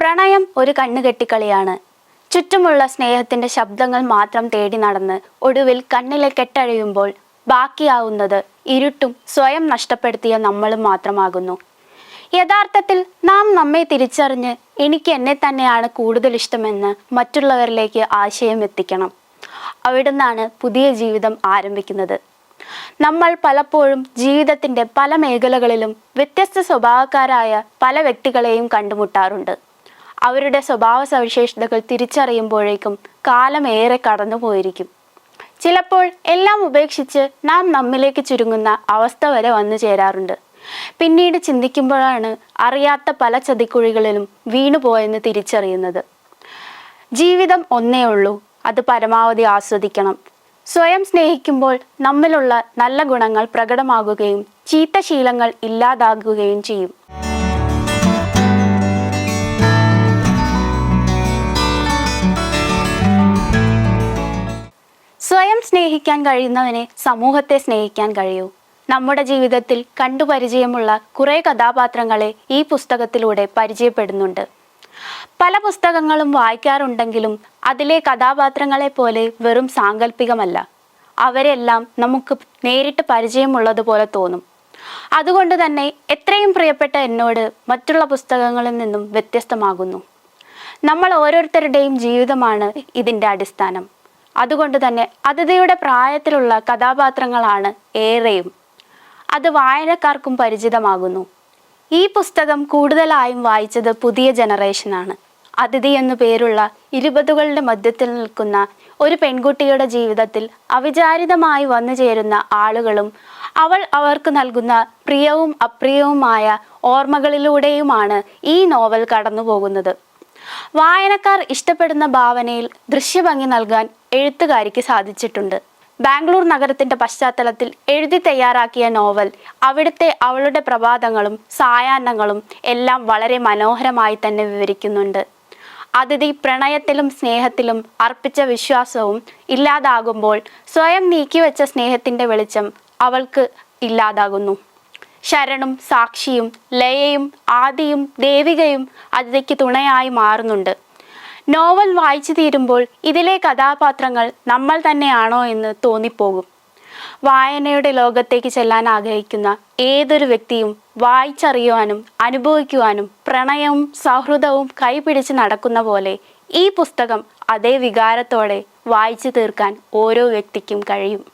പ്രണയം ഒരു കണ്ണുകെട്ടിക്കളിയാണ്. ചുറ്റുമുള്ള സ്നേഹത്തിന്റെ ശബ്ദങ്ങൾ മാത്രം തേടി നടന്ന് ഒടുവിൽ കണ്ണിലെ കെട്ടഴിയുമ്പോൾ ബാക്കിയാവുന്നത് ഇരുട്ടും സ്വയം നഷ്ടപ്പെടുത്തിയ നമ്മളും മാത്രമാകുന്നു. യഥാർത്ഥത്തിൽ നാം നമ്മെ തിരിച്ചറിഞ്ഞ് എനിക്ക് എന്നെ തന്നെയാണ് കൂടുതൽ ഇഷ്ടമെന്ന് മറ്റുള്ളവരിലേക്ക് ആശയം എത്തിക്കണം. അവിടുന്നാണ് പുതിയ ജീവിതം ആരംഭിക്കുന്നത്. നമ്മൾ പലപ്പോഴും ജീവിതത്തിന്റെ പല മേഖലകളിലും വ്യത്യസ്ത സ്വഭാവക്കാരായ പല വ്യക്തികളെയും കണ്ടുമുട്ടാറുണ്ട്. അവരുടെ സ്വഭാവ സവിശേഷതകൾ തിരിച്ചറിയുമ്പോഴേക്കും കാലമേറെ കടന്നുപോയിരിക്കും. ചിലപ്പോൾ എല്ലാം ഉപേക്ഷിച്ച് നാം നമ്മിലേക്ക് ചുരുങ്ങുന്ന അവസ്ഥ വരെ വന്നു ചേരാറുണ്ട്. പിന്നീട് ചിന്തിക്കുമ്പോഴാണ് അറിയാത്ത പല ചതിക്കുഴികളിലും വീണുപോയെന്ന് തിരിച്ചറിയുന്നത്. ജീവിതം ഒന്നേ ഉള്ളൂ, അത് പരമാവധി ആസ്വദിക്കണം. സ്വയം സ്നേഹിക്കുമ്പോൾ നമ്മിലുള്ള നല്ല ഗുണങ്ങൾ പ്രകടമാകുകയും ചീത്ത ശീലങ്ങൾ ഇല്ലാതാകുകയും ചെയ്യും. സ്വയം സ്നേഹിക്കാൻ കഴിയുന്നവനെ സമൂഹത്തെ സ്നേഹിക്കാൻ കഴിയൂ. നമ്മുടെ ജീവിതത്തിൽ കണ്ടുപരിചയമുള്ള കുറേ കഥാപാത്രങ്ങളെ ഈ പുസ്തകത്തിലൂടെ പരിചയപ്പെടുന്നുണ്ട്. പല പുസ്തകങ്ങളും വായിക്കാറുണ്ടെങ്കിലും അതിലെ കഥാപാത്രങ്ങളെ പോലെ വെറും സാങ്കല്പികമല്ല. അവരെല്ലാം നമുക്ക് നേരിട്ട് പരിചയമുള്ളതുപോലെ തോന്നും. അതുകൊണ്ട് തന്നെ എത്രയും പ്രിയപ്പെട്ട എന്നോട് മറ്റുള്ള പുസ്തകങ്ങളിൽ നിന്നും വ്യത്യസ്തമാകുന്നു. നമ്മൾ ഓരോരുത്തരുടെയും ജീവിതമാണ് ഇതിൻ്റെ അടിസ്ഥാനം. അതുകൊണ്ട് തന്നെ അതിഥിയുടെ പ്രായത്തിലുള്ള കഥാപാത്രങ്ങളാണ് ഏറെയും. അത് വായനക്കാർക്കും പരിചിതമാകുന്നു. ഈ പുസ്തകം കൂടുതലായും വായിച്ചത് പുതിയ ജനറേഷനാണ്. അതിഥി എന്നു പേരുള്ള 20കളുടെ മധ്യത്തിൽ നിൽക്കുന്ന ഒരു പെൺകുട്ടിയുടെ ജീവിതത്തിൽ അവിചാരിതമായി വന്നു ചേരുന്ന ആളുകളും അവൾ അവർക്ക് നൽകുന്ന പ്രിയവും അപ്രിയവുമായ ഓർമ്മകളിലൂടെയുമാണ് ഈ നോവൽ കടന്നു പോകുന്നത്. വായനക്കാർ ഇഷ്ടപ്പെടുന്ന ഭാവനയിൽ ദൃശ്യഭംഗി നൽകാൻ എഴുത്തുകാരിക്ക് സാധിച്ചിട്ടുണ്ട്. ബാംഗ്ലൂർ നഗരത്തിന്റെ പശ്ചാത്തലത്തിൽ എഴുതി തയ്യാറാക്കിയ നോവൽ അവളുടെ പ്രഭാതങ്ങളും സായാഹ്നങ്ങളും എല്ലാം വളരെ മനോഹരമായി തന്നെ വിവരിക്കുന്നുണ്ട്. അതിഥി പ്രണയത്തിലും സ്നേഹത്തിലും അർപ്പിച്ച വിശ്വാസവും ഇല്ലാതാകുമ്പോൾ സ്വയം നീക്കിവെച്ച സ്നേഹത്തിന്റെ വെളിച്ചം അവൾക്ക് ഇല്ലാതാകുന്നു. ശരണും സാക്ഷിയും ലയയും ആദിയും ദേവികയും അതിഥിക്ക് തുണയായി മാറുന്നുണ്ട്. നോവൽ വായിച്ചു തീരുമ്പോൾ ഇതിലെ കഥാപാത്രങ്ങൾ നമ്മൾ തന്നെയാണോ എന്ന് തോന്നിപ്പോകും. വായനയുടെ ലോകത്തേക്ക് ചെല്ലാൻ ആഗ്രഹിക്കുന്ന ഏതൊരു വ്യക്തിയും വായിച്ചറിയുവാനും അനുഭവിക്കുവാനും പ്രണയവും സൗഹൃദവും കൈപിടിച്ച് നടക്കുന്ന പോലെ ഈ പുസ്തകം അതേ വികാരത്തോടെ വായിച്ചു തീർക്കാൻ ഓരോ വ്യക്തിക്കും കഴിയും.